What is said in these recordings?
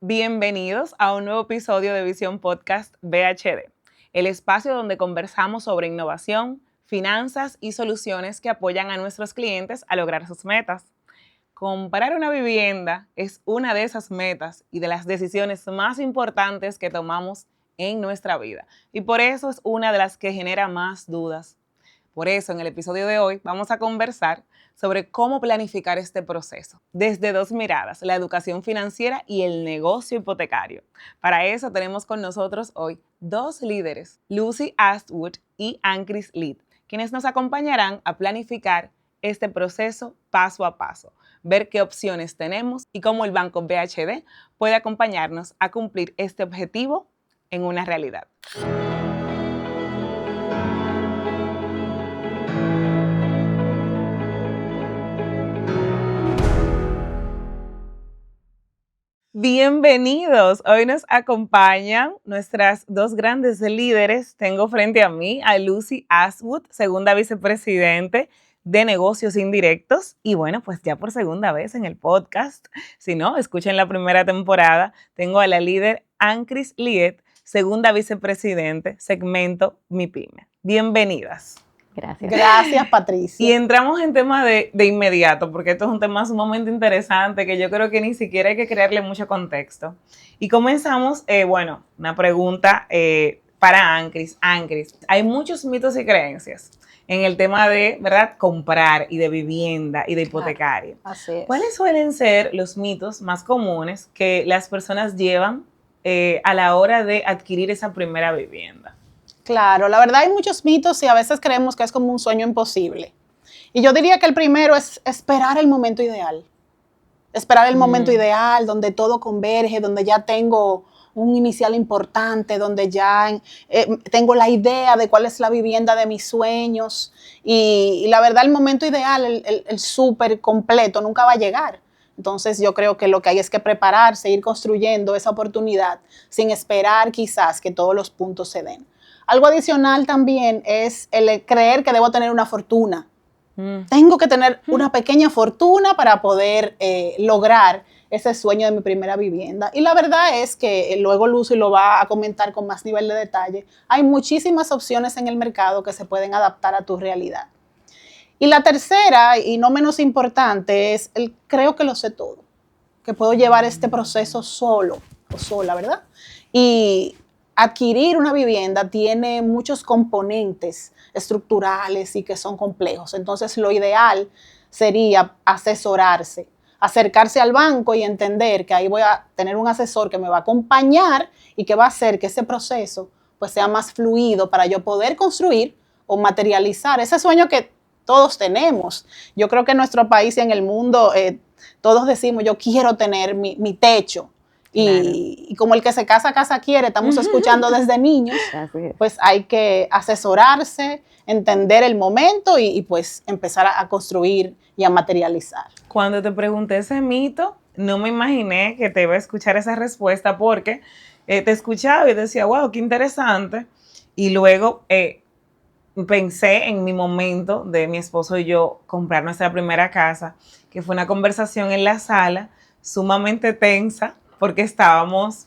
Bienvenidos a un nuevo episodio de Visión Podcast VHD, el espacio donde conversamos sobre innovación, finanzas y soluciones que apoyan a nuestros clientes a lograr sus metas. Comprar una vivienda es una de esas metas y de las decisiones más importantes que tomamos en nuestra vida, y por eso es una de las que genera más dudas. Por eso, en el episodio de hoy vamos a conversar sobre cómo planificar este proceso desde dos miradas, la educación financiera y el negocio hipotecario. Para eso tenemos con nosotros hoy dos líderes, Lucy Astwood y Ancris Lead, quienes nos acompañarán a planificar este proceso paso a paso, ver qué opciones tenemos y cómo el Banco VHD puede acompañarnos a cumplir este objetivo en una realidad. Bienvenidos. Hoy nos acompañan nuestras dos grandes líderes. Tengo frente a mí a Lucy Astwood, segunda vicepresidente de negocios indirectos. Y bueno, pues ya por segunda vez en el podcast. Si no, escuchen la primera temporada. Tengo a la líder Ancris Lead, segunda vicepresidente, segmento MIPYME. Bienvenidas. Gracias. Gracias, Patricia. Y entramos en tema de inmediato, porque esto es un tema sumamente interesante que yo creo que ni siquiera hay que crearle mucho contexto. Y comenzamos, una pregunta para Ancris. Ancris, hay muchos mitos y creencias en el tema de, ¿verdad?, comprar y de vivienda y de hipotecario. Claro, así es. ¿Cuáles suelen ser los mitos más comunes que las personas llevan a la hora de adquirir esa primera vivienda? Claro, la verdad hay muchos mitos y a veces creemos que es como un sueño imposible. Y yo diría que el primero es esperar el momento ideal. Esperar el momento ideal, donde todo converge, donde ya tengo un inicial importante, donde ya tengo la idea de cuál es la vivienda de mis sueños. Y la verdad, el momento ideal, el súper completo, nunca va a llegar. Entonces yo creo que lo que hay es que prepararse, ir construyendo esa oportunidad sin esperar quizás que todos los puntos se den. Algo adicional también es el creer que debo tener una fortuna. Tengo que tener una pequeña fortuna para poder lograr ese sueño de mi primera vivienda. Y la verdad es que luego Lucy lo va a comentar con más nivel de detalle. Hay muchísimas opciones en el mercado que se pueden adaptar a tu realidad. Y la tercera, y no menos importante, es el creo que lo sé todo, que puedo llevar este proceso solo o sola, ¿verdad? Y adquirir una vivienda tiene muchos componentes estructurales y que son complejos. Entonces, lo ideal sería asesorarse, acercarse al banco y entender que ahí voy a tener un asesor que me va a acompañar y que va a hacer que ese proceso pues sea más fluido para yo poder construir o materializar ese sueño que todos tenemos. Yo creo que en nuestro país y en el mundo todos decimos, yo quiero tener mi techo. Y como el que se casa quiere, estamos escuchando desde niños, pues hay que asesorarse, entender el momento y pues empezar a construir y a materializar. Cuando te pregunté ese mito, no me imaginé que te iba a escuchar esa respuesta porque te escuchaba y decía, wow, qué interesante. Y luego pensé en mi momento de mi esposo y yo comprar nuestra primera casa, que fue una conversación en la sala sumamente tensa porque estábamos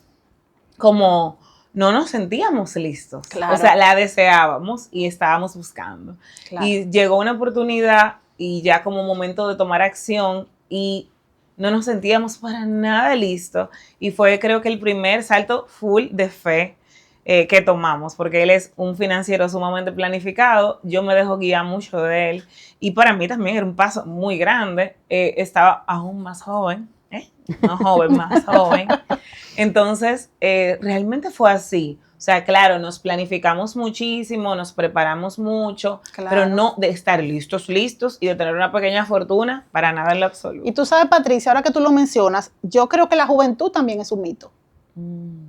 como, no nos sentíamos listos. Claro. O sea, la deseábamos y estábamos buscando. Claro. Y llegó una oportunidad y ya como momento de tomar acción y no nos sentíamos para nada listos. Y fue creo que el primer salto full de fe que tomamos, porque él es un financiero sumamente planificado, yo me dejo guiar mucho de él y para mí también era un paso muy grande, estaba aún más joven, no joven, más joven, entonces realmente fue así, o sea, claro, nos planificamos muchísimo, nos preparamos mucho, Claro. pero no de estar listos y de tener una pequeña fortuna, para nada en lo absoluto. Y tú sabes, Patricia, ahora que tú lo mencionas, yo creo que la juventud también es un mito.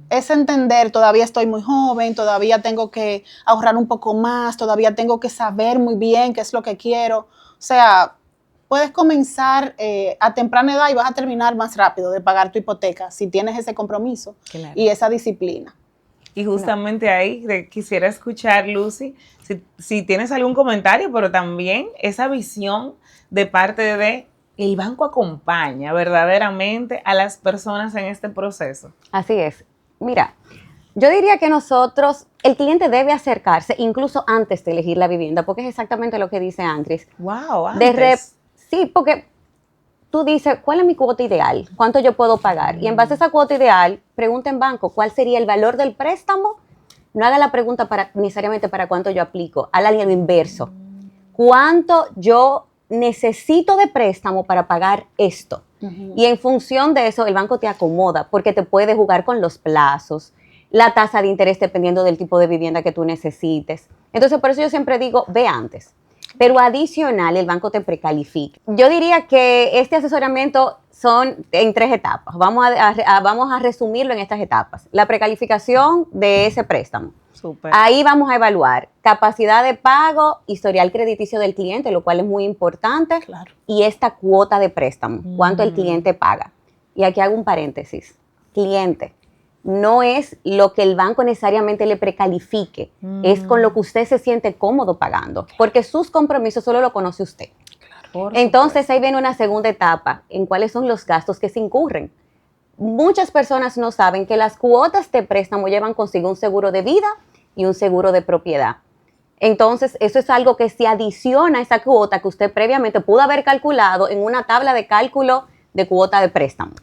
Es entender, todavía estoy muy joven, todavía tengo que ahorrar un poco más, todavía tengo que saber muy bien qué es lo que quiero. O sea, puedes comenzar a temprana edad y vas a terminar más rápido de pagar tu hipoteca si tienes ese compromiso y esa disciplina. Y justamente ahí quisiera escuchar, Lucy, si tienes algún comentario, pero también esa visión de parte de el banco acompaña verdaderamente a las personas en este proceso. Así es. Mira, yo diría que el cliente debe acercarse incluso antes de elegir la vivienda, porque es exactamente lo que dice Andris. Wow, antes. Sí, porque tú dices, ¿cuál es mi cuota ideal? ¿Cuánto yo puedo pagar? Y en base a esa cuota ideal, pregunta en banco, ¿cuál sería el valor del préstamo? No haga la pregunta necesariamente para cuánto yo aplico, haga lo inverso. ¿Cuánto yo necesito de préstamo para pagar esto? Y en función de eso, el banco te acomoda porque te puede jugar con los plazos, la tasa de interés dependiendo del tipo de vivienda que tú necesites. Entonces, por eso yo siempre digo, ve antes. Pero adicional, el banco te precalifica. Yo diría que este asesoramiento son en 3 etapas. Vamos a resumirlo en estas etapas. La precalificación de ese préstamo. Súper. Ahí vamos a evaluar capacidad de pago, historial crediticio del cliente, lo cual es muy importante, Claro. y esta cuota de préstamo, cuánto el cliente paga. Y aquí hago un paréntesis. Cliente, no es lo que el banco necesariamente le precalifique, es con lo que usted se siente cómodo pagando, porque sus compromisos solo lo conoce usted. Entonces ahí viene una segunda etapa, en cuáles son los gastos que se incurren. Muchas personas no saben que las cuotas de préstamo llevan consigo un seguro de vida y un seguro de propiedad. Entonces, eso es algo que se adiciona a esa cuota que usted previamente pudo haber calculado en una tabla de cálculo de cuota de préstamo.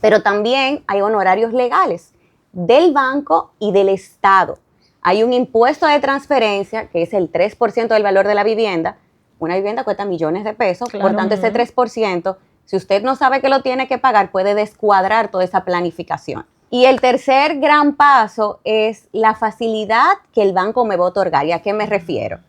Pero también hay honorarios legales del banco y del Estado. Hay un impuesto de transferencia, que es el 3% del valor de la vivienda. Una vivienda cuesta millones de pesos, Claro. por tanto ese 3%, si usted no sabe que lo tiene que pagar, puede descuadrar toda esa planificación. Y el tercer gran paso es la facilidad que el banco me va a otorgar. ¿Y a qué me refiero?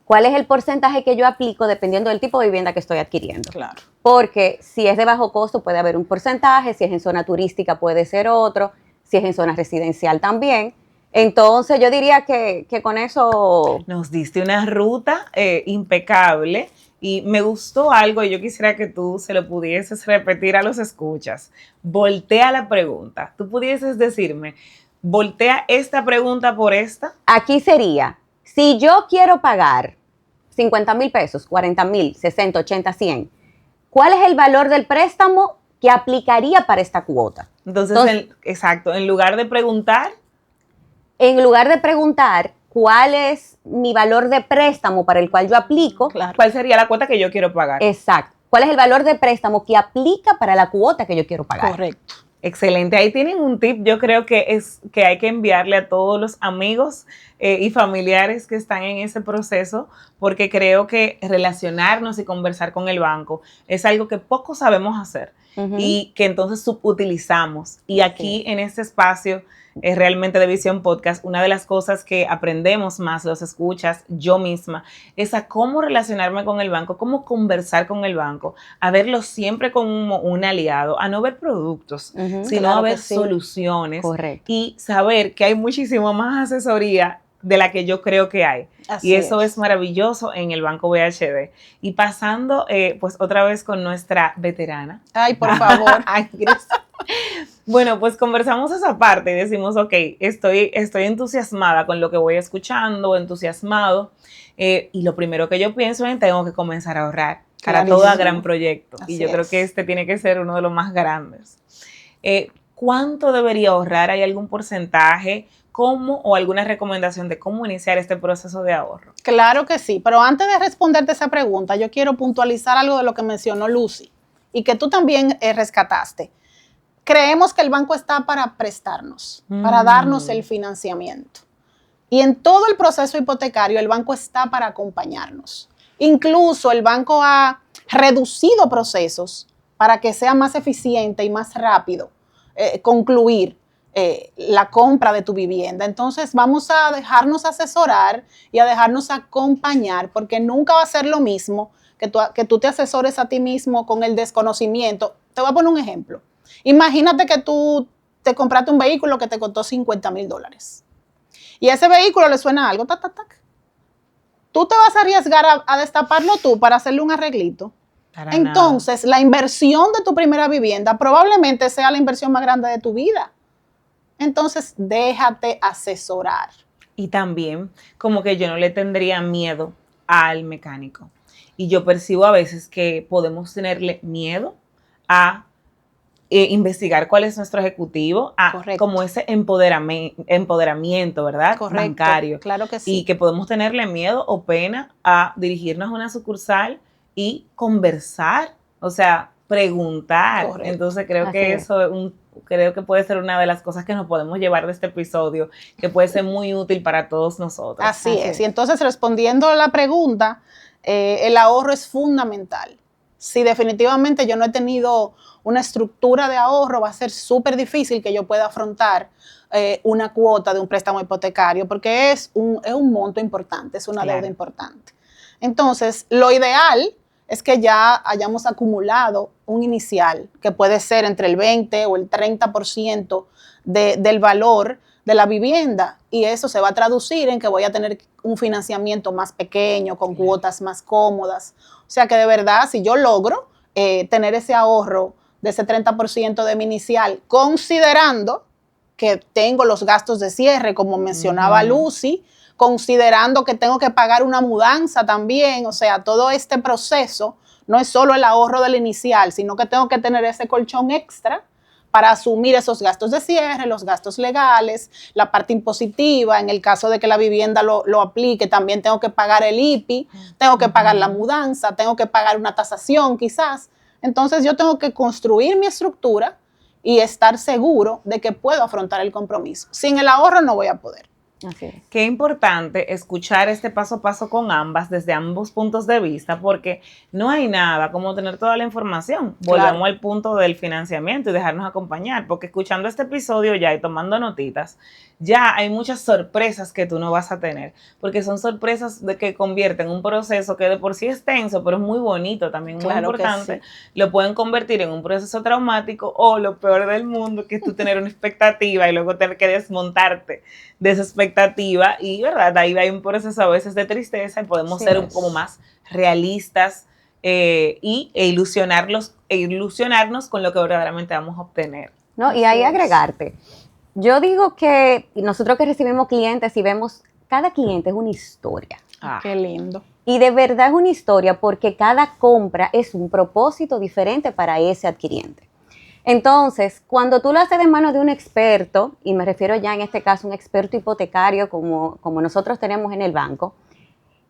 ¿Cuál es el porcentaje que yo aplico dependiendo del tipo de vivienda que estoy adquiriendo? Claro. Porque si es de bajo costo puede haber un porcentaje, si es en zona turística puede ser otro, si es en zona residencial también. Entonces yo diría que con eso... Nos diste una ruta impecable y me gustó algo y yo quisiera que tú se lo pudieses repetir a los escuchas. Voltea la pregunta. Tú pudieses decirme, voltea esta pregunta por esta. Aquí sería, si yo quiero pagar 50,000 pesos, 40,000, 60, 80, 100, ¿cuál es el valor del préstamo que aplicaría para esta cuota? Entonces, exacto, en lugar de preguntar, en lugar de preguntar cuál es mi valor de préstamo para el cual yo aplico, Claro. ¿cuál sería la cuota que yo quiero pagar? exacto, ¿cuál es el valor de préstamo que aplica para la cuota que yo quiero pagar? Correcto. Excelente. Ahí tienen un tip, yo creo que hay que enviarle a todos los amigos y familiares que están en ese proceso, porque creo que relacionarnos y conversar con el banco es algo que poco sabemos hacer y que entonces subutilizamos. Y aquí en este espacio realmente de Visión Podcast, una de las cosas que aprendemos más, los escuchas, yo misma, es a cómo relacionarme con el banco, cómo conversar con el banco, a verlo siempre como un aliado, a no ver productos, sino Claro a ver que sí. soluciones. Correcto. Y saber que hay muchísimo más asesoría de la que yo creo que hay. Así Y eso es. es maravilloso en el Banco BHD. Y pasando pues otra vez con nuestra veterana. Ay, por favor. Ay, gracias. Bueno, pues conversamos esa parte y decimos, ok, estoy entusiasmada con lo que voy escuchando, entusiasmado, y lo primero que yo pienso es tengo que comenzar a ahorrar para Clarísimo. todo gran proyecto. Así Y yo creo es. que este tiene que ser uno de los más grandes. ¿Cuánto debería ahorrar? ¿Hay algún porcentaje? ¿Cómo o alguna recomendación de cómo iniciar este proceso de ahorro? Claro que sí, pero antes de responderte esa pregunta, yo quiero puntualizar algo de lo que mencionó Lucy y que tú también rescataste. Creemos que el banco está para prestarnos, para darnos el financiamiento. Y en todo el proceso hipotecario, el banco está para acompañarnos. Incluso el banco ha reducido procesos para que sea más eficiente y más rápido concluir la compra de tu vivienda. Entonces vamos a dejarnos asesorar y a dejarnos acompañar, porque nunca va a ser lo mismo que tú te asesores a ti mismo con el desconocimiento. Te voy a poner un ejemplo. Imagínate que tú te compraste un vehículo que te costó $50,000 y a ese vehículo le suena algo, tac, tac, tac. ¿Tú te vas a arriesgar a destaparlo tú para hacerle un arreglito? Para Entonces, la inversión de tu primera vivienda probablemente sea la inversión más grande de tu vida. Entonces, déjate asesorar. Y también como que yo no le tendría miedo al mecánico. y yo percibo a veces que podemos tenerle miedo a investigar cuál es nuestro ejecutivo, como ese empoderamiento, ¿verdad? Correcto, bancario. claro que sí. Y que podemos tenerle miedo o pena a dirigirnos a una sucursal y conversar, o sea, preguntar. Correcto. Entonces creo que eso creo que puede ser una de las cosas que nos podemos llevar de este episodio, que puede ser muy útil para todos nosotros. Así es. Y entonces, respondiendo a la pregunta, el ahorro es fundamental. Si definitivamente yo no he tenido una estructura de ahorro, va a ser súper difícil que yo pueda afrontar una cuota de un préstamo hipotecario, porque es un monto importante, es una deuda importante. Entonces, lo ideal es que ya hayamos acumulado un inicial, que puede ser entre el 20 o el 30% del valor de la vivienda, y eso se va a traducir en que voy a tener un financiamiento más pequeño, con cuotas más cómodas. O sea que de verdad, si yo logro tener ese ahorro de ese 30% de mi inicial, considerando que tengo los gastos de cierre, como mencionaba Lucy, considerando que tengo que pagar una mudanza también, o sea, todo este proceso no es solo el ahorro del inicial, sino que tengo que tener ese colchón extra para asumir esos gastos de cierre, los gastos legales, la parte impositiva, en el caso de que la vivienda lo aplique, también tengo que pagar el IPI, tengo que pagar la mudanza, tengo que pagar una tasación quizás. Entonces yo tengo que construir mi estructura y estar seguro de que puedo afrontar el compromiso. Sin el ahorro no voy a poder. Así es. Qué importante escuchar este paso a paso con ambas, desde ambos puntos de vista, porque no hay nada como tener toda la información. Volvemos al punto del financiamiento y dejarnos acompañar, porque escuchando este episodio ya y tomando notitas, ya hay muchas sorpresas que tú no vas a tener, porque son sorpresas que convierten un proceso que de por sí es tenso, pero es muy bonito también, muy importante. Lo pueden convertir en un proceso traumático, o lo peor del mundo, que es tú tener una expectativa y luego tener que desmontarte de esa expectativa, y verdad, ahí hay un proceso a veces de tristeza, y podemos ser como más realistas e ilusionarnos con lo que verdaderamente vamos a obtener. No, y ahí agregarte. Yo digo que nosotros que recibimos clientes y vemos, cada cliente es una historia. Qué lindo. Y de verdad es una historia, porque cada compra es un propósito diferente para ese adquiriente. Entonces, cuando tú lo haces de manos de un experto, y me refiero ya en este caso a un experto hipotecario como nosotros tenemos en el banco,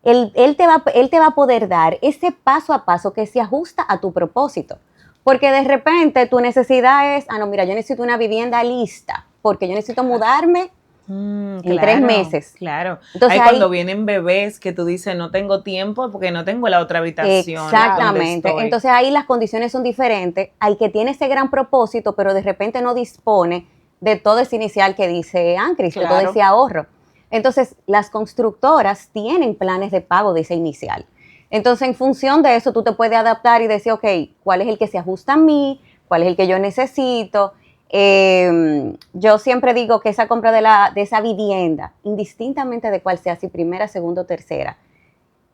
él te va a poder dar ese paso a paso que se ajusta a tu propósito. Porque de repente tu necesidad es, no, mira, yo necesito una vivienda lista, porque yo necesito mudarme en 3 meses. Claro. Entonces, ahí cuando vienen bebés que tú dices, no tengo tiempo porque no tengo la otra habitación. Exactamente. Entonces ahí las condiciones son diferentes al que tiene ese gran propósito, pero de repente no dispone de todo ese inicial que dice Ancris, de todo ese ahorro. Entonces las constructoras tienen planes de pago de ese inicial. Entonces, en función de eso, tú te puedes adaptar y decir, ok, ¿cuál es el que se ajusta a mí? ¿Cuál es el que yo necesito? Yo siempre digo que esa compra de esa vivienda, indistintamente de cuál sea, si primera, segunda o tercera,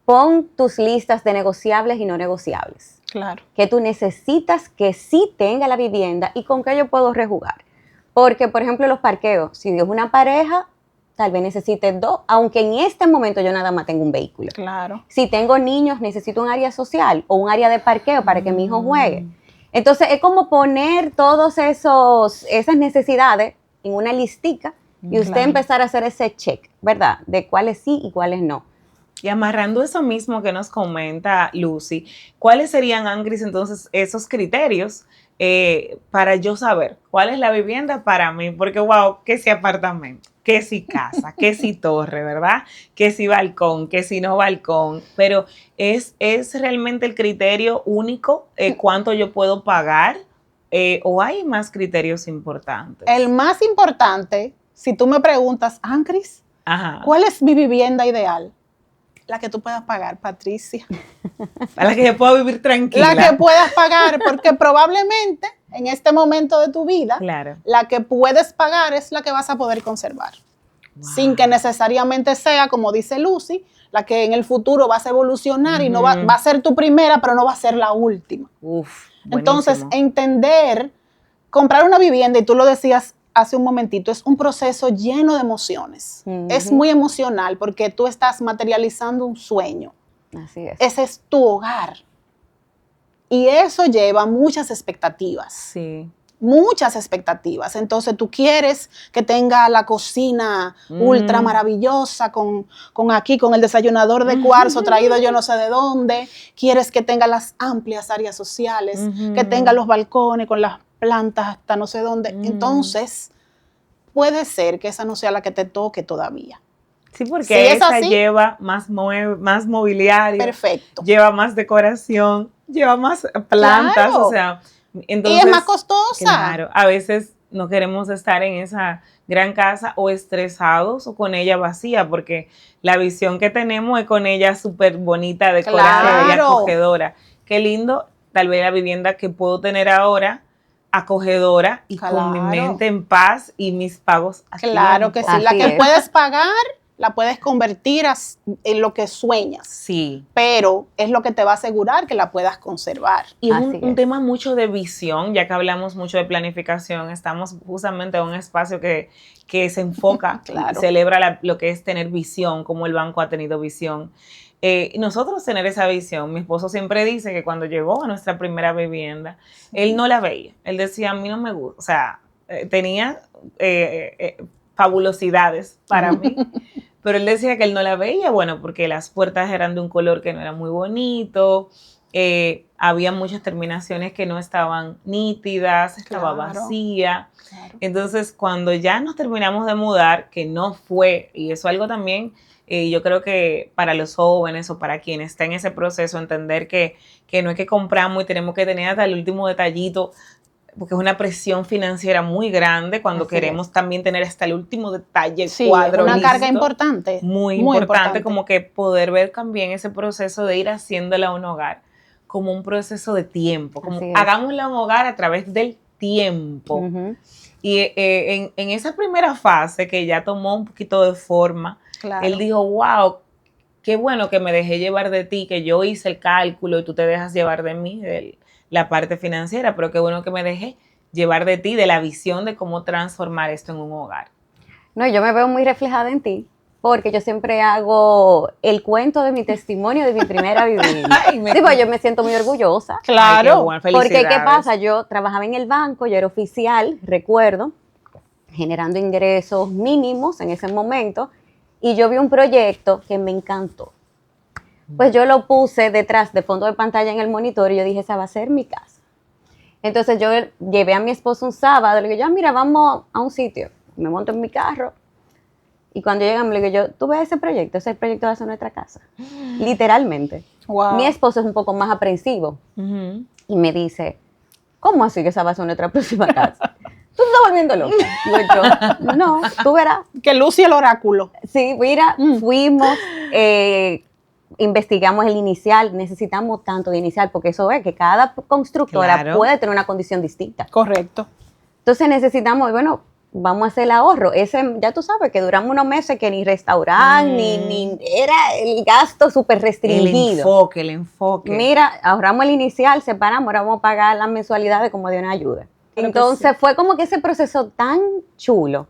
pon tus listas de negociables y no negociables. Claro. Que tú necesitas que sí tenga la vivienda y con qué yo puedo rejugar. Porque, por ejemplo, los parqueos, si es una pareja, tal vez necesite 2, aunque en este momento yo nada más tengo un vehículo. Claro. Si tengo niños, necesito un área social o un área de parqueo para que mi hijo juegue. Entonces, es como poner todas esas necesidades en una listica y usted empezar a hacer ese check, ¿verdad? De cuáles sí y cuáles no. Y amarrando eso mismo que nos comenta Lucy, ¿cuáles serían, Ancris, entonces esos criterios para yo saber cuál es la vivienda para mí? Porque, wow, que si apartamento, que si casa, que si torre, ¿verdad? Que si balcón, que si no balcón. Pero ¿es realmente el criterio único cuánto yo puedo pagar o hay más criterios importantes? El más importante, si tú me preguntas, Ancris, ¿cuál es mi vivienda ideal? La que tú puedas pagar, Patricia. A la que yo pueda vivir tranquila. La que puedas pagar, porque probablemente en este momento de tu vida, la que puedes pagar es la que vas a poder conservar. Wow. Sin que necesariamente sea, como dice Lucy, la que en el futuro vas a evolucionar y no va a ser tu primera, pero no va a ser la última. Entonces, entender, comprar una vivienda, y tú lo decías hace un momentito, es un proceso lleno de emociones. Es muy emocional porque tú estás materializando un sueño. Así es. Ese es tu hogar. Y eso lleva muchas expectativas. Sí. Muchas expectativas. Entonces tú quieres que tenga la cocina ultra maravillosa con el desayunador de cuarzo traído yo no sé de dónde. Quieres que tenga las amplias áreas sociales, que tenga los balcones con las plantas hasta no sé dónde. Entonces puede ser que esa no sea la que te toque todavía. Sí, porque Si es esa así, lleva más mobiliario, perfecto. lleva más decoración, lleva más plantas, Claro. o sea, Y entonces, es más costosa. claro, a veces no queremos estar en esa gran casa o estresados o con ella vacía, porque la visión que tenemos es con ella súper bonita, decorada y Claro. acogedora. Qué lindo, tal vez la vivienda que puedo tener ahora, acogedora y con mi Claro. mente en paz y mis pagos a Claro que tiempo. sí. La Así que es. puedes pagar, la puedes convertir en lo que sueñas. Sí. Pero es lo que te va a asegurar que la puedas conservar. Y es Así un es. tema mucho de visión, ya que hablamos mucho de planificación, estamos justamente en un espacio que se enfoca Claro. y celebra lo que es tener visión, como el banco ha tenido visión. Nosotros tener esa visión, mi esposo siempre dice que cuando llegó a nuestra primera vivienda, él no la veía, él decía, a mí no me gusta, o sea, tenía fabulosidades para mí, pero él decía que él no la veía, bueno, porque las puertas eran de un color que no era muy bonito, había muchas terminaciones que no estaban nítidas, estaba Claro. vacía. Claro. Entonces, cuando ya nos terminamos de mudar, que no fue, y eso algo también, yo creo que para los jóvenes o para quienes están en ese proceso, entender que no es que compramos y tenemos que tener hasta el último detallito, porque es una presión financiera muy grande cuando Así queremos también tener hasta el último detalle, el Sí, cuadro una listo. carga importante. Muy importante, como que poder ver también ese proceso de ir haciéndola un hogar como un proceso de tiempo, como Así es. hagámosla un hogar a través del tiempo. Ujú. Y en esa primera fase que ya tomó un poquito de forma, Claro. él dijo, wow, qué bueno que me dejé llevar de ti, que yo hice el cálculo y tú te dejas llevar de mí, de la parte financiera, pero qué bueno que me dejé llevar de ti, de la visión de cómo transformar esto en un hogar. No, yo me veo muy reflejada en ti, porque yo siempre hago el cuento de mi testimonio de mi primera vivienda. Ay, Sí, pues yo me siento muy orgullosa. Claro. Ay, qué bueno, Porque, ¿qué felicidades. pasa? Yo trabajaba en el banco, yo era oficial, recuerdo, generando ingresos mínimos en ese momento, y yo vi un proyecto que me encantó. Pues yo lo puse detrás de fondo de pantalla en el monitor y yo dije, esa va a ser mi casa. Entonces yo llevé a mi esposo un sábado, le digo, mira, vamos a un sitio. Me monto en mi carro y cuando llegamos le digo, tú ves ese proyecto va a ser nuestra casa. Literalmente. Wow. Mi esposo es un poco más aprensivo y me dice, ¿cómo así que esa va a ser nuestra próxima casa? ¿Tú te estás volviendo loca? Digo yo, no, tú verás. Que luce el oráculo. Sí, mira, fuimos, investigamos el inicial, necesitamos tanto de inicial, porque eso es que cada constructora Claro. puede tener una condición distinta. Correcto. Entonces necesitamos, bueno, vamos a hacer el ahorro. Ya tú sabes que duramos unos meses que ni restaurante, ni era el gasto súper restringido. El enfoque. Mira, ahorramos el inicial, separamos, ahora vamos a pagar las mensualidades como de una ayuda. Claro que Entonces sí. fue como que ese proceso tan chulo,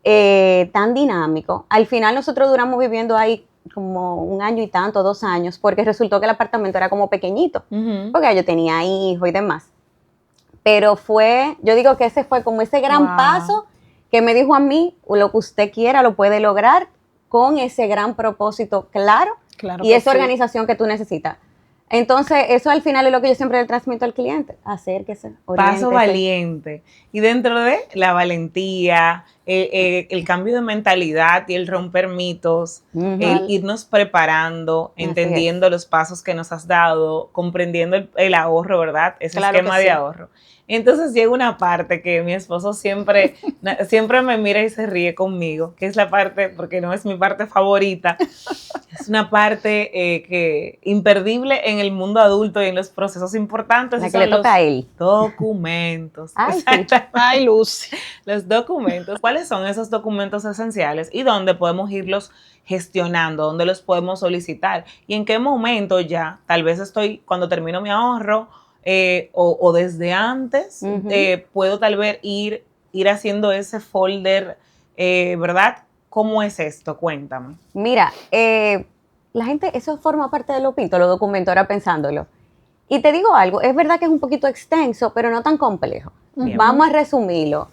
tan dinámico. Al final nosotros duramos viviendo ahí como 1 año y tanto, 2 años, porque resultó que el apartamento era como pequeñito, porque yo tenía hijos y demás. Pero yo digo que ese fue como ese gran Wow. paso que me dijo a mí, lo que usted quiera lo puede lograr con ese gran propósito claro Claro y que esa sí. organización que tú necesitas. Entonces, eso al final es lo que yo siempre le transmito al cliente, acérquese, oriéntese. Paso valiente. Y dentro de la valentía, el cambio de mentalidad y el romper mitos, Ujú. el irnos preparando, Así entendiendo los pasos que nos has dado, comprendiendo el ahorro, ¿verdad? Ese Claro esquema que de sí. ahorro. Entonces llega una parte que mi esposo siempre me mira y se ríe conmigo, que es la parte, porque no es mi parte favorita, es una parte que imperdible en el mundo adulto y en los procesos importantes. La y que son le toca los a él. documentos. Ay, sí. Exactamente. Ay, Lucy. Los documentos. ¿Cuáles son esos documentos esenciales y dónde podemos irlos gestionando? ¿Dónde los podemos solicitar? ¿Y en qué momento ya? Tal vez cuando termino mi ahorro o desde antes, Ujú. puedo tal vez ir haciendo ese folder, ¿verdad? ¿Cómo es esto? Cuéntame. Mira, la gente, eso forma parte de lo pinto, los documentos, ahora pensándolo. Y te digo algo, es verdad que es un poquito extenso, pero no tan complejo. Bien. Vamos a resumirlo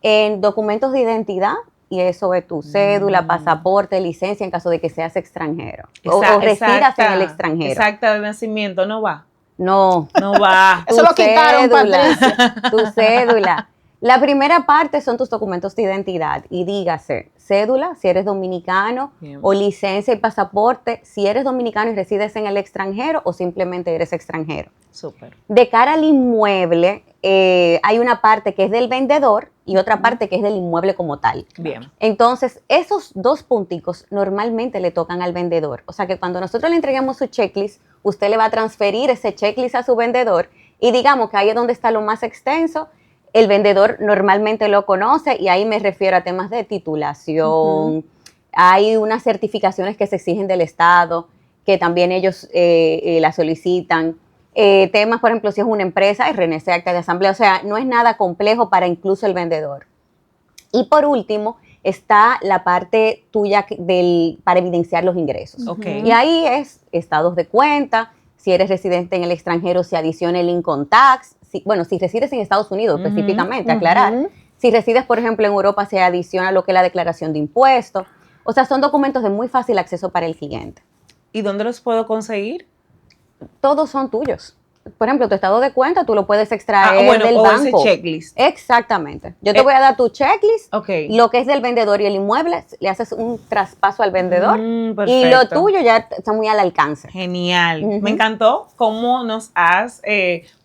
en documentos de identidad, y eso es tu cédula, pasaporte, licencia, en caso de que seas extranjero. O residas en el extranjero. Exacta de nacimiento, no va. No. No va. Eso lo quitaron, Patricia. Tu cédula. La primera parte son tus documentos de identidad y dígase cédula si eres dominicano Bien. o licencia y pasaporte si eres dominicano y resides en el extranjero o simplemente eres extranjero. Súper. De cara al inmueble, hay una parte que es del vendedor y otra parte que es del inmueble como tal. Bien. Entonces, esos dos punticos normalmente le tocan al vendedor. O sea que cuando nosotros le entregamos su checklist, usted le va a transferir ese checklist a su vendedor y digamos que ahí es donde está lo más extenso. El vendedor normalmente lo conoce y ahí me refiero a temas de titulación. Hay unas certificaciones que se exigen del Estado, que también ellos la solicitan. Temas, por ejemplo, si es una empresa, RNC, acta de asamblea. O sea, no es nada complejo para incluso el vendedor. Y por último, está la parte tuya para evidenciar los ingresos. Ok. Y ahí es estados de cuenta. Si eres residente en el extranjero, se adiciona el income tax. Si resides en Estados Unidos específicamente, aclarar. Si resides, por ejemplo, en Europa, se adiciona lo que es la declaración de impuestos. O sea, son documentos de muy fácil acceso para el cliente. ¿Y dónde los puedo conseguir? Todos son tuyos. Por ejemplo, tu estado de cuenta tú lo puedes extraer del o banco. ese checklist. Exactamente. Yo te voy a dar tu checklist, Ok. lo que es del vendedor y el inmueble, le haces un traspaso al vendedor y lo Perfecto. tuyo ya está muy al alcance. Genial. Ujú. Me encantó cómo nos has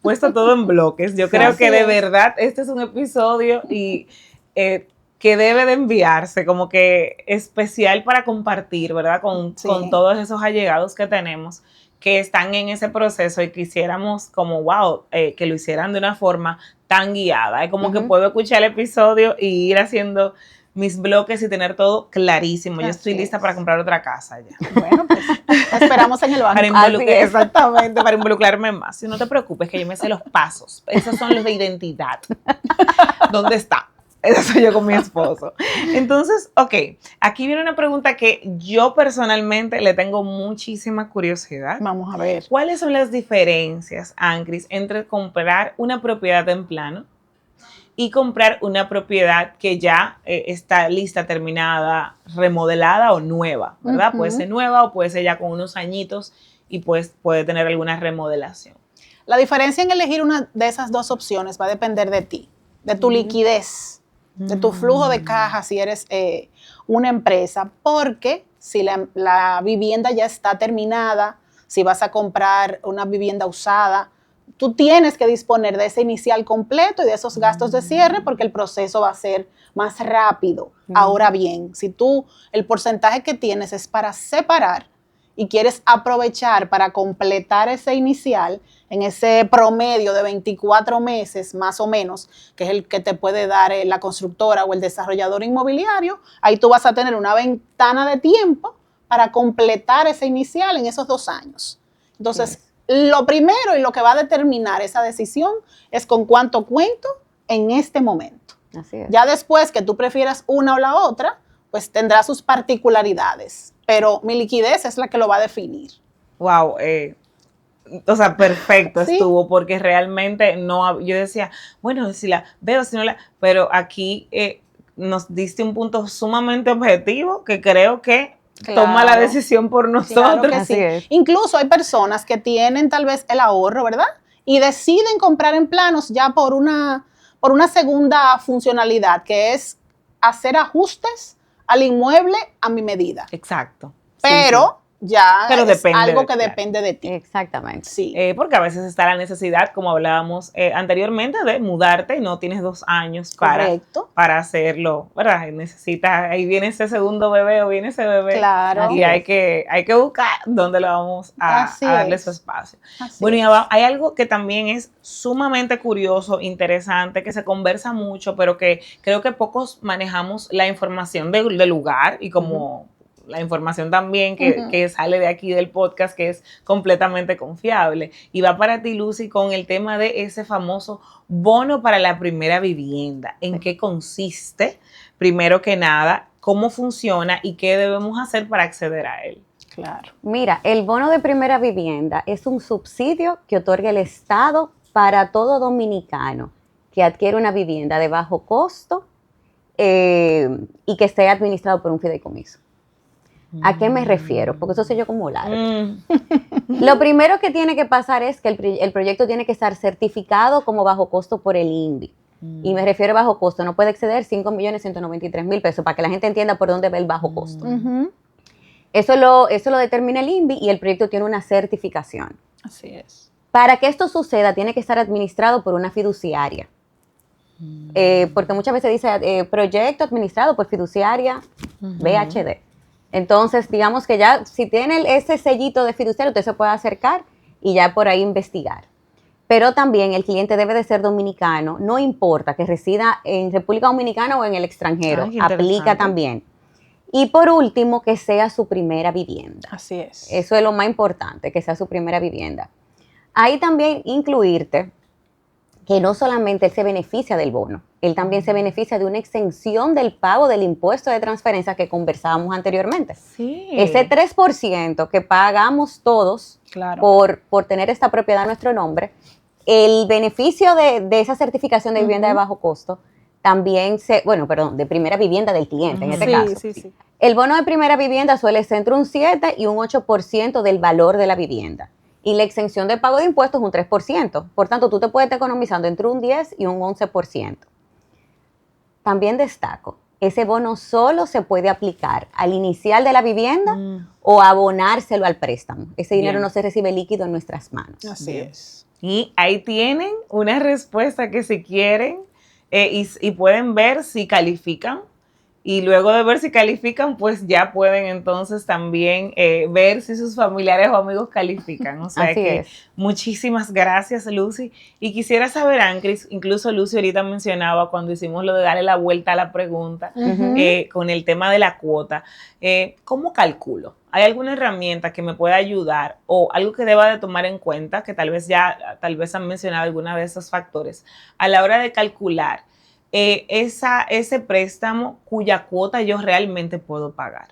puesto todo en bloques. Yo creo Así que de es. verdad este es un episodio y que debe de enviarse como que especial para compartir, ¿verdad? Con todos esos allegados que tenemos que están en ese proceso y quisiéramos como, wow, que lo hicieran de una forma tan guiada. Es como que puedo escuchar el episodio y ir haciendo mis bloques y tener todo clarísimo. Yo estoy lista para comprar otra casa ya. Bueno, pues te esperamos en el banco. Exactamente, para involucrarme más. Si no te preocupes, que yo me sé los pasos. Esos son los de identidad. ¿Dónde está? Eso soy yo con mi esposo. Entonces, ok, aquí viene una pregunta que yo personalmente le tengo muchísima curiosidad. Vamos a ver. ¿Cuáles son las diferencias, Ancris, entre comprar una propiedad en plano y comprar una propiedad que ya está lista, terminada, remodelada o nueva, ¿verdad? Puede ser nueva o puede ser ya con unos añitos y pues puede tener alguna remodelación. La diferencia en elegir una de esas dos opciones va a depender de ti, de tu liquidez, de tu flujo de caja si eres una empresa, porque si la vivienda ya está terminada, si vas a comprar una vivienda usada, tú tienes que disponer de ese inicial completo y de esos gastos de cierre porque el proceso va a ser más rápido. Ahora bien, si el porcentaje que tienes es para separar y quieres aprovechar para completar ese inicial en ese promedio de 24 meses más o menos, que es el que te puede dar la constructora o el desarrollador inmobiliario, ahí tú vas a tener una ventana de tiempo para completar ese inicial en esos 2 años. Entonces, lo primero y lo que va a determinar esa decisión es con cuánto cuento en este momento. Así es. Ya después que tú prefieras una o la otra, pues tendrá sus particularidades, pero mi liquidez es la que lo va a definir. Wow, o sea, perfecto Sí. estuvo, porque realmente no, yo decía, bueno, si la veo, si no la, pero aquí nos diste un punto sumamente objetivo que creo que toma la decisión por nosotros. Claro que Así sí. es. Incluso hay personas que tienen tal vez el ahorro, ¿verdad? Y deciden comprar en planos ya por una segunda funcionalidad, que es hacer ajustes al inmueble a mi medida. Exacto. Pero ya Pero es depende algo que claro. depende de ti. Exactamente. Sí. Porque a veces está la necesidad, como hablábamos anteriormente, de mudarte y no tienes 2 años Correcto. para hacerlo, ¿verdad? Necesitas, ahí viene ese segundo bebé o viene ese bebé. Claro. Y hay que buscar dónde lo vamos a darle su espacio. Bueno, y hay algo que también es sumamente curioso, interesante, que se conversa mucho, pero que creo que pocos manejamos la información del lugar y como la información también que sale de aquí del podcast, que es completamente confiable. Y va para ti, Lucy, con el tema de ese famoso bono para la primera vivienda. ¿En qué consiste? Primero que nada, ¿cómo funciona y qué debemos hacer para acceder a él? Claro. Mira, el bono de primera vivienda es un subsidio que otorga el Estado para todo dominicano que adquiere una vivienda de bajo costo y que esté administrado por un fideicomiso. ¿A qué me refiero? Porque eso soy yo como largo. Lo primero que tiene que pasar es que el proyecto tiene que estar certificado como bajo costo por el INVI. Y me refiero a bajo costo, no puede exceder 5.193.000 pesos, para que la gente entienda por dónde va el bajo costo. Eso lo determina el INVI y el proyecto tiene una certificación. Así es. Para que esto suceda, tiene que estar administrado por una fiduciaria. Porque muchas veces dice proyecto administrado por fiduciaria BHD. Entonces, digamos que ya si tiene ese sellito de fiduciario, usted se puede acercar y ya por ahí investigar. Pero también el cliente debe de ser dominicano, no importa que resida en República Dominicana o en el extranjero, aplica también. Y por último, que sea su primera vivienda. Así es. Eso es lo más importante, que sea su primera vivienda. Ahí también incluirte que no solamente él se beneficia del bono, él también se beneficia de una exención del pago del impuesto de transferencia que conversábamos anteriormente. Sí. Ese 3% que pagamos todos por tener esta propiedad a nuestro nombre, el beneficio de esa certificación de vivienda de bajo costo también de primera vivienda del cliente en este caso. Sí. El bono de primera vivienda suele ser entre un 7 y un 8% del valor de la vivienda. Y la exención de pago de impuestos es un 3%. Por tanto, tú te puedes estar economizando entre un 10 y un 11%. También destaco, ese bono solo se puede aplicar al inicial de la vivienda o abonárselo al préstamo. Ese dinero no se recibe líquido en nuestras manos. Así es. Y ahí tienen una respuesta que si quieren y pueden ver si califican. Y luego de ver si califican, pues ya pueden entonces también ver si sus familiares o amigos califican. O sea muchísimas gracias, Lucy. Y quisiera saber, Ancris, incluso Lucy ahorita mencionaba cuando hicimos lo de darle la vuelta a la pregunta con el tema de la cuota. ¿Cómo calculo? ¿Hay alguna herramienta que me pueda ayudar o algo que deba de tomar en cuenta, que tal vez han mencionado alguna de esos factores, a la hora de calcular ese préstamo cuya cuota yo realmente puedo pagar?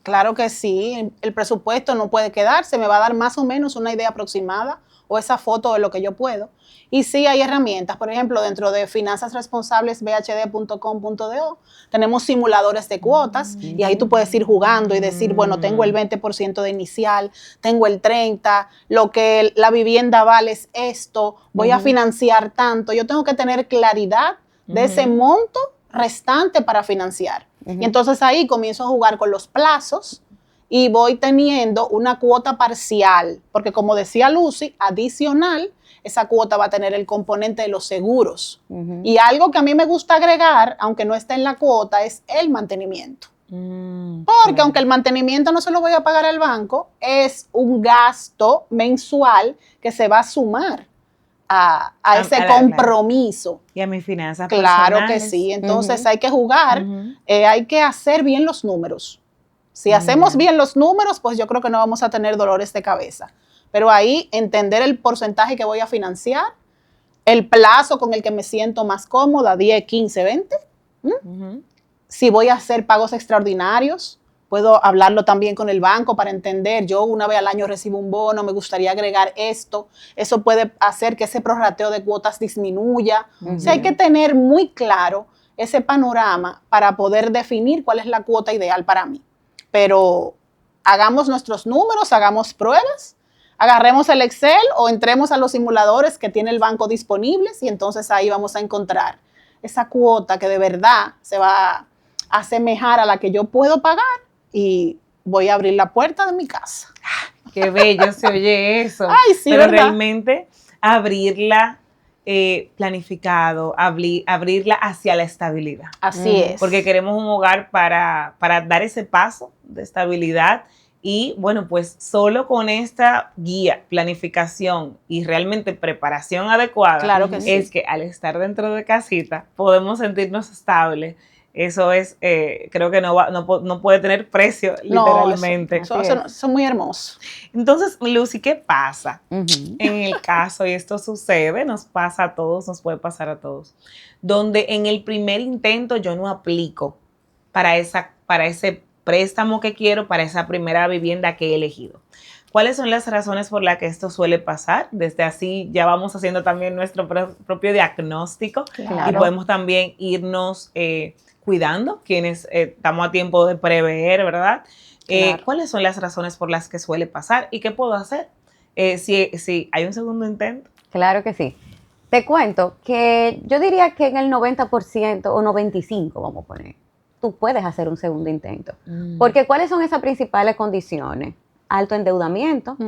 Claro que sí, el presupuesto no puede quedarse, me va a dar más o menos una idea aproximada o esa foto de lo que yo puedo. Y sí hay herramientas, por ejemplo, dentro de finanzasresponsables.bhd.com.do tenemos simuladores de cuotas y ahí tú puedes ir jugando y decir, bueno, tengo el 20% de inicial, tengo el 30%, lo que la vivienda vale es esto, voy a financiar tanto. Yo tengo que tener claridad de ese monto restante para financiar. Y entonces ahí comienzo a jugar con los plazos y voy teniendo una cuota parcial, porque como decía Lucy, adicional, esa cuota va a tener el componente de los seguros. Y algo que a mí me gusta agregar, aunque no esté en la cuota, es el mantenimiento. Porque aunque el mantenimiento no se lo voy a pagar al banco, es un gasto mensual que se va a sumar a ese compromiso. Y a mis finanzas Claro personales. que sí. Entonces hay que jugar, hay que hacer bien los números. Si hacemos bien los números, pues yo creo que no vamos a tener dolores de cabeza. Pero ahí entender el porcentaje que voy a financiar, el plazo con el que me siento más cómoda, 10, 15, 20. Si voy a hacer pagos extraordinarios, puedo hablarlo también con el banco para entender, yo una vez al año recibo un bono, me gustaría agregar esto, eso puede hacer que ese prorrateo de cuotas disminuya. O sea, hay que tener muy claro ese panorama para poder definir cuál es la cuota ideal para mí. Pero hagamos nuestros números, hagamos pruebas, agarremos el Excel o entremos a los simuladores que tiene el banco disponibles y entonces ahí vamos a encontrar esa cuota que de verdad se va a asemejar a la que yo puedo pagar y voy a abrir la puerta de mi casa. Qué bello se oye eso. Ay, sí, pero ¿verdad? Realmente abrirla planificado, abrirla hacia la estabilidad. Así es. Porque queremos un hogar para dar ese paso de estabilidad y bueno, pues solo con esta guía, planificación y realmente preparación adecuada, Claro que sí. es que al estar dentro de casita podemos sentirnos estables. Eso es, creo que no puede tener precio, literalmente. Eso es muy hermoso. Entonces, Lucy, ¿qué pasa en el caso, y esto sucede, nos pasa a todos, nos puede pasar a todos, donde en el primer intento yo no aplico para ese préstamo que quiero para esa primera vivienda que he elegido. ¿Cuáles son las razones por las que esto suele pasar? Desde así ya vamos haciendo también nuestro propio diagnóstico y podemos también irnos cuidando, quienes estamos a tiempo de prever, ¿verdad? ¿Cuáles son las razones por las que suele pasar y qué puedo hacer si hay un segundo intento? Claro que sí. Te cuento que yo diría que en el 90% o 95%, vamos a poner, tú puedes hacer un segundo intento. Porque ¿cuáles son esas principales condiciones? Alto endeudamiento,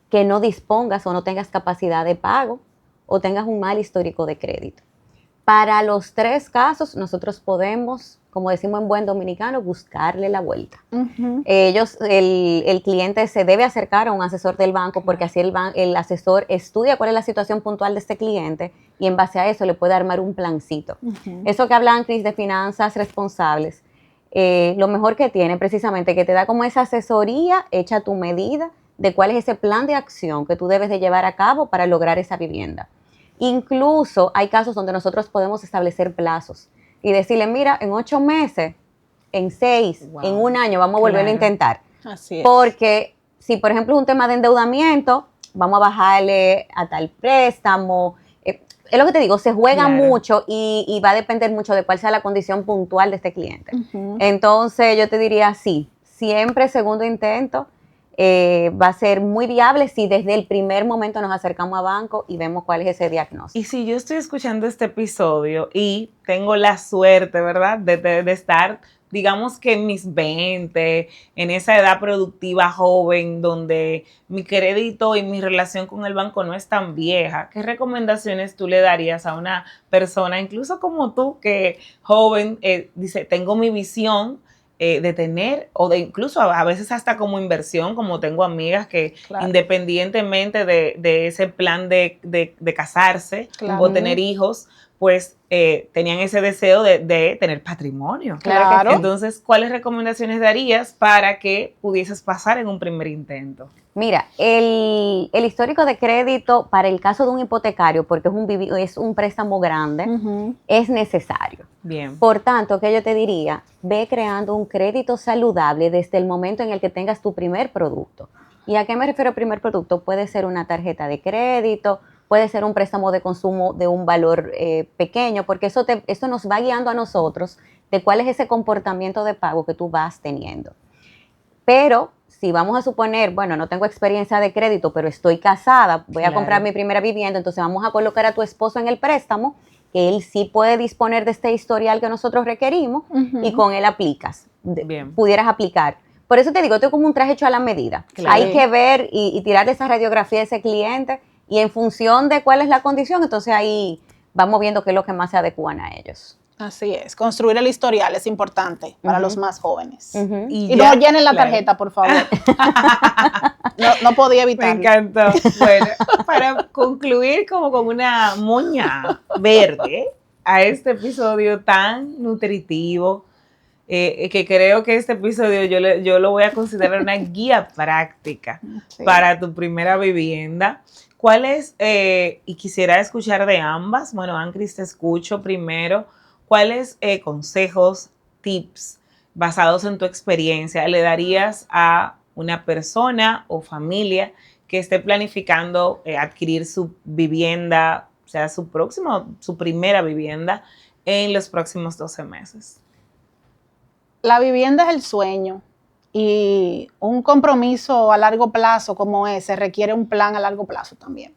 que no dispongas o no tengas capacidad de pago o tengas un mal histórico de crédito. Para los 3 casos, nosotros podemos, como decimos en buen dominicano, buscarle la vuelta. El cliente se debe acercar a un asesor del banco porque así el asesor estudia cuál es la situación puntual de este cliente y en base a eso le puede armar un plancito. Eso que hablan, Cris, de finanzas responsables, lo mejor que tiene precisamente que te da como esa asesoría hecha a tu medida de cuál es ese plan de acción que tú debes de llevar a cabo para lograr esa vivienda. Incluso hay casos donde nosotros podemos establecer plazos y decirle, mira, en 8 meses, en 6, en 1 año vamos a volverlo a intentar. Así es. Porque si, por ejemplo, es un tema de endeudamiento, vamos a bajarle a tal préstamo. Es lo que te digo, se juega mucho y va a depender mucho de cuál sea la condición puntual de este cliente. Entonces, yo te diría, sí, siempre segundo intento va a ser muy viable si desde el primer momento nos acercamos a banco y vemos cuál es ese diagnóstico. Y si yo estoy escuchando este episodio y tengo la suerte, ¿verdad?, de estar, digamos que en mis 20, en esa edad productiva joven, donde mi crédito y mi relación con el banco no es tan vieja, ¿qué recomendaciones tú le darías a una persona, incluso como tú, que joven, dice, tengo mi visión de tener, o de incluso a veces hasta como inversión, como tengo amigas que independientemente de ese plan de casarse o tener hijos, pues tenían ese deseo de tener patrimonio. Claro. Entonces, ¿cuáles recomendaciones darías para que pudieses pasar en un primer intento? Mira, el histórico de crédito para el caso de un hipotecario, porque es un préstamo grande, es necesario. Bien. Por tanto, que yo te diría, ve creando un crédito saludable desde el momento en el que tengas tu primer producto. ¿Y a qué me refiero primer producto? Puede ser una tarjeta de crédito, puede ser un préstamo de consumo de un valor pequeño, porque eso nos va guiando a nosotros de cuál es ese comportamiento de pago que tú vas teniendo. Pero si vamos a suponer, bueno, no tengo experiencia de crédito, pero estoy casada, voy a comprar mi primera vivienda, entonces vamos a colocar a tu esposo en el préstamo, que él sí puede disponer de este historial que nosotros requerimos y con él aplicas. Pudieras aplicar. Por eso te digo, esto es como un traje hecho a la medida. Hay que ver y tirar esa radiografía de ese cliente y en función de cuál es la condición, entonces ahí vamos viendo qué es lo que más se adecuan a ellos. Así es, construir el historial es importante para los más jóvenes. Y ya, no llenen la tarjeta, por favor. no podía evitarlo. Me encantó. Bueno, para concluir como con una moña verde a este episodio tan nutritivo, que creo que este episodio yo lo voy a considerar una guía práctica para tu primera vivienda. ¿Cuáles, y quisiera escuchar de ambas, bueno, Ancris, te escucho primero, ¿cuáles consejos, tips basados en tu experiencia le darías a una persona o familia que esté planificando adquirir su vivienda, o sea, su primera vivienda en los próximos 12 meses? La vivienda es el sueño y un compromiso a largo plazo como ese requiere un plan a largo plazo también.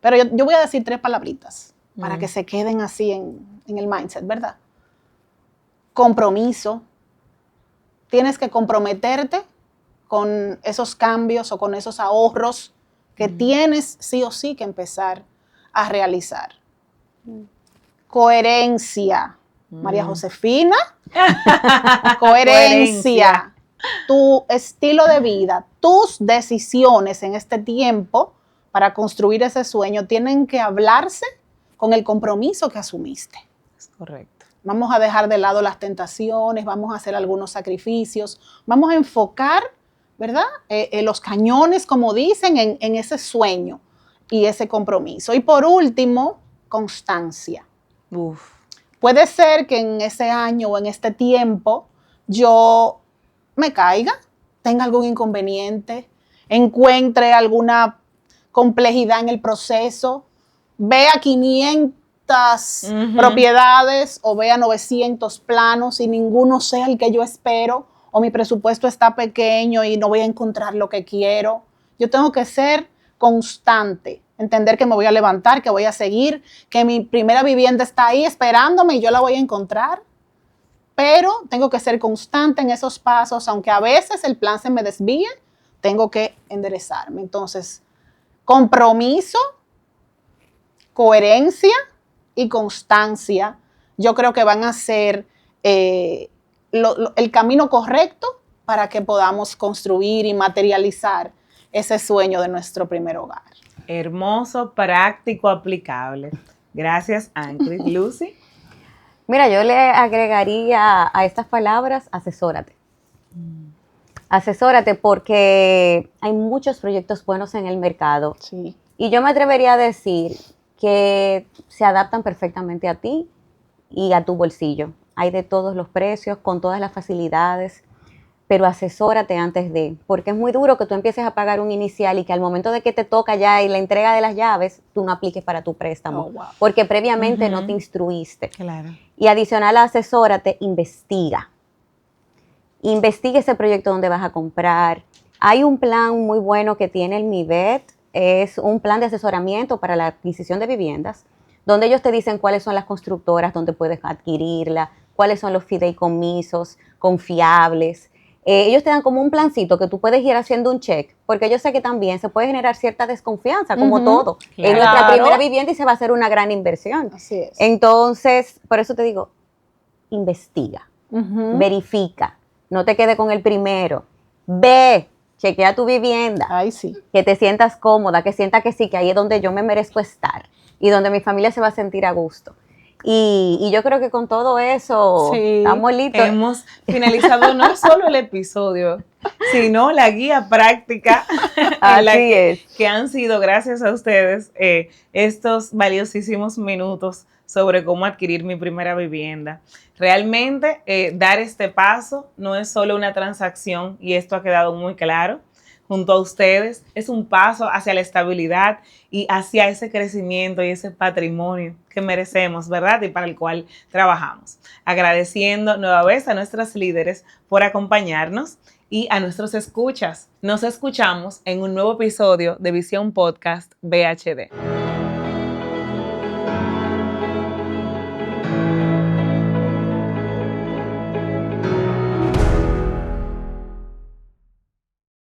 Pero yo voy a decir 3 palabritas para que se queden así en el mindset, ¿verdad? Compromiso. Tienes que comprometerte con esos cambios o con esos ahorros que tienes sí o sí que empezar a realizar. Coherencia. María Josefina. Coherencia. Tu estilo de vida, tus decisiones en este tiempo para construir ese sueño tienen que hablarse con el compromiso que asumiste. Es correcto. Vamos a dejar de lado las tentaciones, vamos a hacer algunos sacrificios, vamos a enfocar, ¿verdad? Los cañones, como dicen, en ese sueño y ese compromiso. Y por último, constancia. Puede ser que en ese año o en este tiempo yo me caiga, tenga algún inconveniente, encuentre alguna complejidad en el proceso, vea 500 propiedades o vea 900 planos y ninguno sea el que yo espero, o mi presupuesto está pequeño y no voy a encontrar lo que quiero. Yo tengo que ser constante, entender que me voy a levantar, que voy a seguir, que mi primera vivienda está ahí esperándome y yo la voy a encontrar. Pero tengo que ser constante en esos pasos, aunque a veces el plan se me desvíe, tengo que enderezarme. Entonces, compromiso, coherencia y constancia, yo creo que van a ser el camino correcto para que podamos construir y materializar ese sueño de nuestro primer hogar. Hermoso, práctico, aplicable. Gracias, Angrid. Lucy. Mira, yo le agregaría a estas palabras, asesórate. Asesórate porque hay muchos proyectos buenos en el mercado. Sí. Y yo me atrevería a decir que se adaptan perfectamente a ti y a tu bolsillo. Hay de todos los precios, con todas las facilidades, pero asesórate antes de, porque es muy duro que tú empieces a pagar un inicial y que al momento de que te toca ya y la entrega de las llaves, tú no apliques para tu préstamo, Oh, wow. porque previamente no te instruiste. Claro. Y adicional a asesórate, investiga. Investiga ese proyecto donde vas a comprar. Hay un plan muy bueno que tiene el MIBET, es un plan de asesoramiento para la adquisición de viviendas, donde ellos te dicen cuáles son las constructoras donde puedes adquirirla, cuáles son los fideicomisos confiables. Ellos te dan como un plancito que tú puedes ir haciendo un check, porque yo sé que también se puede generar cierta desconfianza, como todo. Claro. Es nuestra primera vivienda y se va a hacer una gran inversión. Así es. Entonces, por eso te digo, investiga, verifica, no te quedes con el primero, ve, chequea tu vivienda, Ay, sí. que te sientas cómoda, que sienta que sí, que ahí es donde yo me merezco estar y donde mi familia se va a sentir a gusto. Y yo creo que con todo eso Sí, estamos listos. Hemos finalizado no solo el episodio, sino la guía práctica en la que han sido, gracias a ustedes, estos valiosísimos minutos sobre cómo adquirir mi primera vivienda. Realmente, dar este paso no es solo una transacción, y esto ha quedado muy claro junto a ustedes, es un paso hacia la estabilidad y hacia ese crecimiento y ese patrimonio que merecemos, ¿verdad? Y para el cual trabajamos. Agradeciendo nueva vez a nuestras líderes por acompañarnos y a nuestros escuchas. Nos escuchamos en un nuevo episodio de Visión Podcast BHD.